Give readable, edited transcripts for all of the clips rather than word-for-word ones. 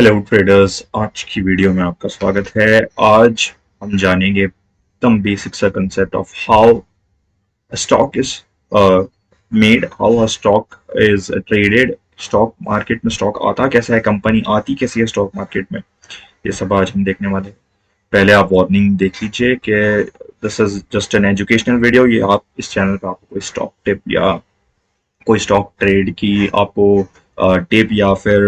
Hello traders, आज की video में आपका स्वागत है। आज हम जानेंगे एकदम बेसिक सा concept of how stock is made, how a stock is traded. Stock market में स्टॉक आता कैसा है, कंपनी आती कैसी है स्टॉक मार्केट में, ये सब आज हम देखने वाले हैं। पहले आप वार्निंग देख लीजिए कि this is just an educational video. ये आप इस चैनल पर आपको कोई स्टॉक टिप या कोई स्टॉक ट्रेड की आपको टिप या फिर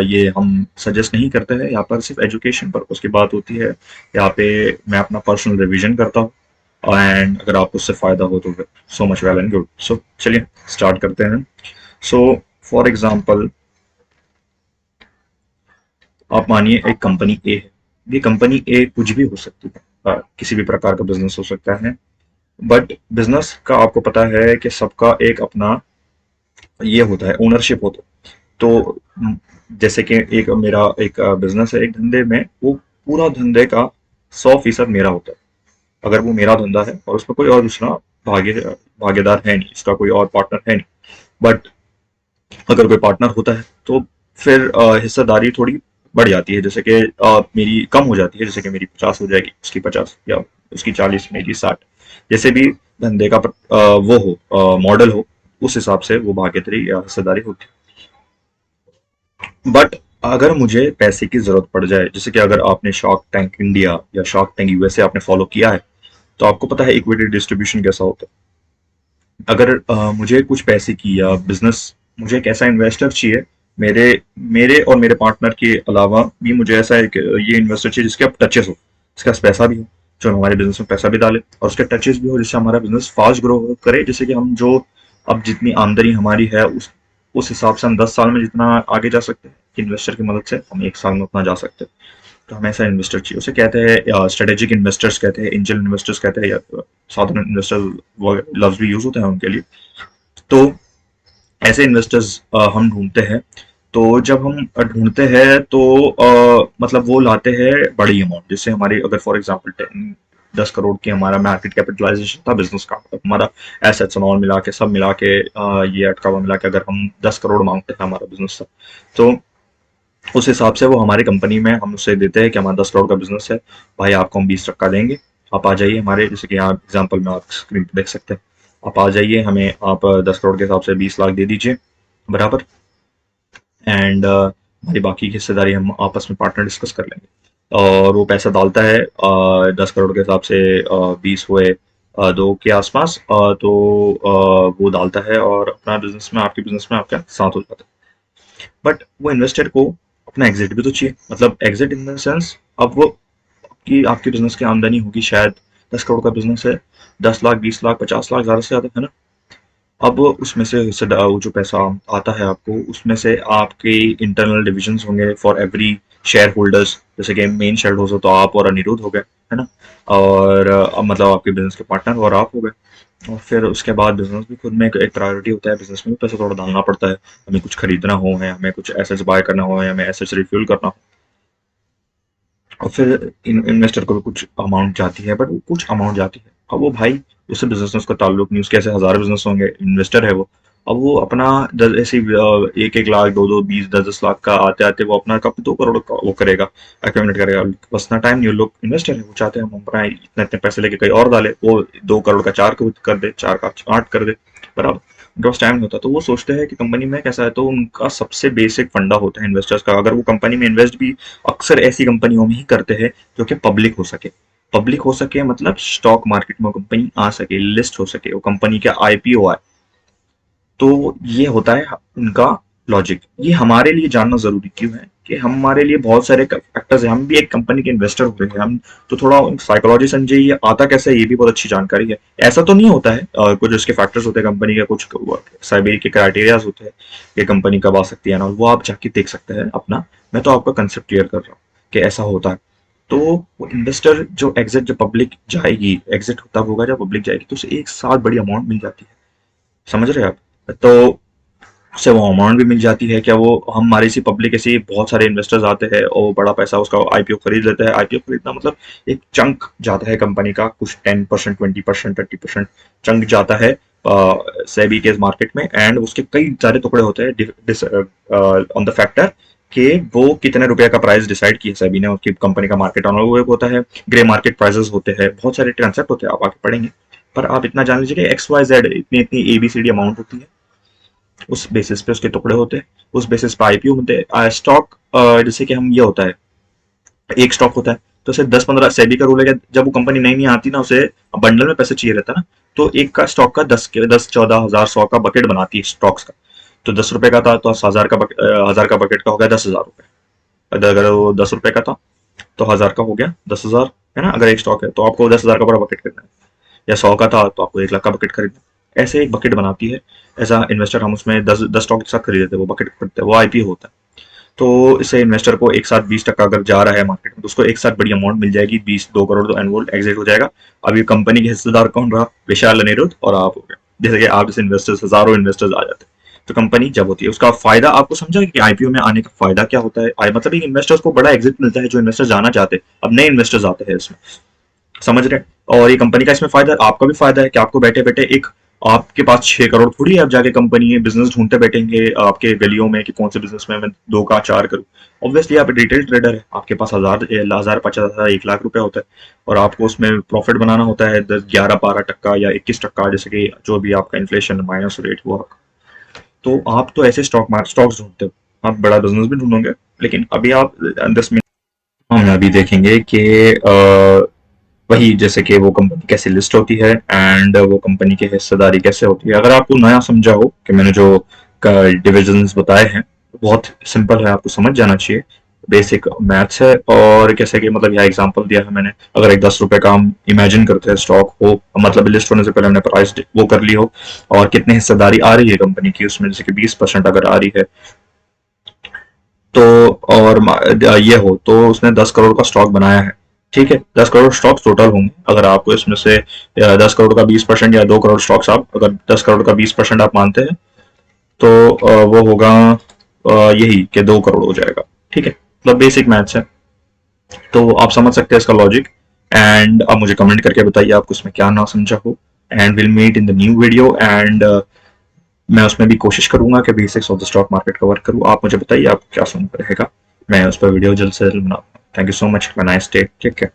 ये हम सजेस्ट नहीं करते हैं। यहाँ पर सिर्फ एजुकेशन पर्पस की बात होती है। यहाँ पे मैं अपना पर्सनल रिवीजन करता हूँ एंड अगर आपको उससे फायदा हो तो so much well and good. So चलिए स्टार्ट करते हैं। सो फॉर एग्जांपल, आप मानिए एक कंपनी ए है। ये कंपनी ए कुछ भी हो सकती है, किसी भी प्रकार का बिजनेस हो सकता है। बट बिजनेस का आपको पता है कि सबका एक अपना ये होता है, ओनरशिप होता है। तो जैसे कि एक मेरा एक बिजनेस है, एक धंधे में वो पूरा धंधे का 100% मेरा होता है। अगर वो मेरा धंधा है और उसमें कोई और दूसरा भागीदार है नहीं, इसका कोई और पार्टनर है नहीं। बट अगर कोई पार्टनर होता है तो फिर हिस्सेदारी थोड़ी बढ़ जाती है। जैसे कि मेरी कम हो जाती है, जैसे कि मेरी 50 हो जाएगी, उसकी 50, या उसकी 40, मेरी 60। जैसे भी धंधे का वो हो, मॉडल हो, उस हिसाब से वो भागीदारी या हिस्सेदारी होती है। बट अगर मुझे पैसे की जरूरत पड़ जाए, जैसे कि अगर आपने शार्क टैंक इंडिया या शार्क टैंक यूएसए आपने फॉलो किया है, तो आपको पता है इक्विटी डिस्ट्रीब्यूशन कैसा होता है। अगर मुझे कुछ पैसे की या बिजनेस, मुझे एक ऐसा इन्वेस्टर चाहिए, मेरे मेरे और मेरे पार्टनर के अलावा भी मुझे ऐसा एक ये इन्वेस्टर चाहिए जिसके अब टचेस हो, जिसके पास पैसा भी हो, जो हमारे बिजनेस में पैसा भी डाले, और उसके टचेस भी हो, जिससे हमारा बिजनेस फास्ट ग्रो करे। जैसे कि हम जो अब जितनी आमदनी हमारी है उस हिसाब से हम 10 साल में जितना आगे जा सकते हैं, इन्वेस्टर की मदद से हम 1 साल में उतना जा सकते हैं। तो हमें ऐसा इन्वेस्टर चाहिए, उसे कहते हैं स्ट्रेटेजिक इन्वेस्टर्स कहते हैं, एंजल इन्वेस्टर्स कहते हैं, या साधारण इन्वेस्टर लफ्ज भी यूज होते हैं उनके लिए। तो ऐसे इन्वेस्टर्स हम ढूंढते हैं। तो जब हम ढूंढते हैं तो मतलब वो लाते हैं बड़ी अमाउंट, जिससे हमारी अगर फॉर एग्जांपल 10 करोड़ की हमारा मार्केट कैपिटलाइजेशन था बिजनेस का, हमारा एसेट्स अमाउंट मिला के सब मिला के ये अटका हुआ मिला के अगर हम 10 करोड़ मांगते हैं, हमारा बिजनेस था। तो उस हिसाब से वो हमारी कंपनी में हम उसे देते हैं कि हमारा 10 करोड़ का बिजनेस है भाई, आपको हम 20 टक्का देंगे। आप आ जाइए हमारे, जैसे कि यहाँ एग्जाम्पल में आप स्क्रीन पर देख सकते हैं। आप आ जाइए, हमें आप 10 करोड़ के हिसाब से 20 लाख दे दीजिए बराबर। एंड हमारी बाकी की हिस्सेदारी हम आपस में पार्टनर डिस्कस कर लेंगे। और वो पैसा डालता है 10 करोड़ के हिसाब से 20 हुए 2 के आसपास, तो वो डालता है और अपना बिजनेस में, आपके बिजनेस में आपका साथ हो जाता है। बट वो इन्वेस्टर को अपना एग्जिट भी तो चाहिए, मतलब एग्जिट इन द सेंस, अब वो कि आपके बिजनेस की आमदनी होगी शायद 10 करोड़ का बिजनेस है, 10 लाख, 20 लाख, 50 लाख, ज्यादा से ज्यादा, है ना। अब उसमें से वो जो पैसा आता है आपको, उसमें से आपके इंटरनल डिविजन्स होंगे फॉर एवरी शेयर होल्डर्स। जैसे कि मेन शेयर होल्डर तो आप और अनिरुद्ध हो गए, है ना। और मतलब आपके बिजनेस के पार्टनर और आप हो गए। और फिर उसके बाद बिजनेस भी खुद में एक प्रायोरिटी होता है, बिजनेस में भी पैसा थोड़ा डालना पड़ता है। हमें कुछ खरीदना हो, है हमें कुछ एसेट्स बाय करना हो, या हमें एसेट्स रिफ्यूल करना हो। और फिर इन्वेस्टर को भी कुछ अमाउंट जाती है, बट वो कुछ अमाउंट जाती है। अब वो भाई, उससे बिजनेस में उसका ताल्लुक नहीं, उसके ऐसे हजारों बिजनेस होंगे, इन्वेस्टर है वो। अब वो अपना ऐसे 1-1 लाख, 2-2, 20, 10-10 लाख का आते आते वो अपना कब 2 करोड़ का वो करेगा, एक्यूमुलेट करेगा। बस इतना टाइम नहीं, वो लोग इन्वेस्टर है, वो चाहते हैं हम अपना इतने इतने पैसे लेके कहीं और डाले, वो 2 करोड़ का 4 कर दे, 4 का 8 कर दे, बराबर। उनके पास टाइम नहीं होता, तो वो सोचते हैं कि कंपनी में कैसा है। तो उनका सबसे बेसिक फंडा होता है इन्वेस्टर्स का, अगर वो कंपनी में इन्वेस्ट भी अक्सर ऐसी कंपनियों में ही करते हैं जो कि पब्लिक हो सके। पब्लिक हो सके मतलब स्टॉक मार्केट में कंपनी आ सके, लिस्ट हो सके, वो कंपनी का आईपीओ आए। तो ये होता है उनका लॉजिक। ये हमारे लिए जानना जरूरी क्यों है कि हमारे लिए बहुत सारे फैक्टर्स हैं, हम भी एक कंपनी के इन्वेस्टर होते हैं हम। तो थोड़ा साइकोलॉजी समझे, ये आता कैसे है, ये भी बहुत अच्छी जानकारी है। ऐसा तो नहीं होता है, कुछ उसके फैक्टर्स होते हैं कंपनी के, कुछ साइबेरिया के क्राइटेरियाज होते हैं कि कंपनी कब आ सकती है ना, वो आप जाके देख सकते हैं अपना। मैं तो आपका कंसेप्ट क्लियर कर रहा हूँ कि ऐसा होता है। तो वो इन्वेस्टर जो एग्जिट, जब पब्लिक जाएगी, एग्जिट तब होगा जब पब्लिक जाएगी, तो उसे एक साथ बड़ी अमाउंट मिल जाती है। समझ रहे हैं आप। तो उससे वो अमाउंट भी मिल जाती है, क्या वो हम हमारी सी पब्लिक ऐसी बहुत सारे इन्वेस्टर्स आते हैं और बड़ा पैसा उसका आईपीओ खरीद लेते हैं। आईपीओ खरीदना मतलब एक चंक जाता है कंपनी का, कुछ 10%, 20%, 30% चंक जाता है सेबी के मार्केट में। एंड उसके कई सारे टुकड़े होते हैं ऑन द फैक्टर कि वो कितने रुपए का प्राइस डिसाइड किया सेबी ने, उसकी कंपनी का मार्केट ऑनर वो एक होता है, ग्रे मार्केट प्राइसेस होते हैं, बहुत सारे कंसेप्ट होते हैं, आप आगे पढ़ेंगे। पर आप इतना जान लीजिए कि एक्स वाई जेड इतनी इतनी ABCD अमाउंट होती है, उस बेसिस पे उसके टुकड़े होते हैं, उस बेसिस पे IPO होते हैं। स्टॉक जैसे कि हम ये होता है, एक स्टॉक होता है तो उसे 10-15 सेबी का रूल है कि जब वो कंपनी नई नई आती ना, उसे बंडल में पैसे चाहिए रहता है ना, तो एक का स्टॉक का 10 14 हजार 100 का बकेट बनाती है स्टॉक्स का। तो 10 रुपए का था तो 1000 का बकेट का हो गया 10,000 रुपए। अगर वो 10 रुपए का था तो 1000 का हो गया 10,000, है ना। अगर एक स्टॉक है तो आपको 10,000 का पूरा बकेट खरीदना है, या 100 का था तो आपको 1 लाख का बकेट खरीदना है। ऐसे एक बकेट बनाती है। ऐसा इन्वेस्टर हम उसमें 10 स्टॉक एक साथ खरीदते हैं, वो बकेट खरीदते हैं, वो IPO होता है। तो इससे इन्वेस्टर को एक साथ 20% अगर जा रहा है मार्केट में तो उसको एक साथ बड़ी अमाउंट मिल जाएगी, 22 करोड़, तो एंड वो एग्जिट हो जाएगा। अभी कंपनी के हिस्सेदार कौन रहा? विशाल अनिरुद्ध और आप हो गए। जैसे कि आप जैसे इन्वेस्टर्स, हजारों इन्वेस्टर्स आ जाते हैं। तो कंपनी जब होती है उसका फायदा आपको समझा कि IPO में आने का फायदा क्या होता है। मतलब एक इन्वेस्टर्स को बड़ा एग्जिट मिलता है, जो इन्वेस्टर जाना चाहते हैं, अब नए इन्वेस्टर्स आते हैं इसमें, समझ रहे हैं। और ये कंपनी का इसमें फायदा, आपका भी फायदा है कि आपको बैठे बैठे एक, आपके पास 6 करोड़ थोड़ी है, आप जाके कंपनी में बिजनेस ढूंढते बैठेंगे आपके गलियों में कि कौन से बिजनेस में मैं 2 का 4 करूं। ऑब्वियसली आप रिटेल ट्रेडर है, आपके पास 1000 50,000 1 लाख रुपया होता है, और आपको उसमें प्रॉफिट बनाना होता है 10 11 12% या 21%, जैसे कि जो भी आपका इन्फ्लेशन माइनस रेट हुआ। तो आप तो ऐसे स्टॉक्स ढूंढते हो, आप बड़ा बिजनेस भी ढूंढोगे। लेकिन अभी आप 10 मिनट हम अभी देखेंगे कि वही, जैसे कि वो कंपनी कैसे लिस्ट होती है एंड वो कंपनी की हिस्सेदारी कैसे होती है। अगर आपको नया समझा हो कि मैंने जो डिविजन्स बताए हैं, बहुत सिंपल है, आपको समझ जाना चाहिए, बेसिक मैथ्स है। और कैसे कि मतलब यह एग्जांपल दिया है मैंने, अगर एक 10 रुपए का हम इमेजिन करते हैं स्टॉक हो, मतलब लिस्ट होने से पहले हमने प्राइस वो कर ली हो, और कितनी हिस्सेदारी आ रही है कंपनी की उसमें, जैसे कि 20% अगर आ रही है तो, और ये हो तो उसने 10 करोड़ का स्टॉक बनाया है, ठीक है। 10 करोड़ स्टॉक्स टोटल होंगे, अगर आपको इसमें से 10 करोड़ का 20% या 2 करोड़ स्टॉक्स, आप अगर 10 करोड़ का 20% आप मानते हैं तो वो होगा यही कि 2 करोड़ हो जाएगा, ठीक है। मतलब बेसिक मैथ्स है, तो आप समझ सकते हैं इसका लॉजिक। एंड आप मुझे कमेंट करके बताइए आपको इसमें क्या ना समझा हो। And will meet in the new video, and मैं उसमें भी कोशिश करूंगा कि basics of the stock market cover करूँ। आप मुझे बताइए आपको क्या समझ रहेगा, मैं उस पर वीडियो जल्द से जल्द बनाऊंगा। Thank you so much, nice day, take care.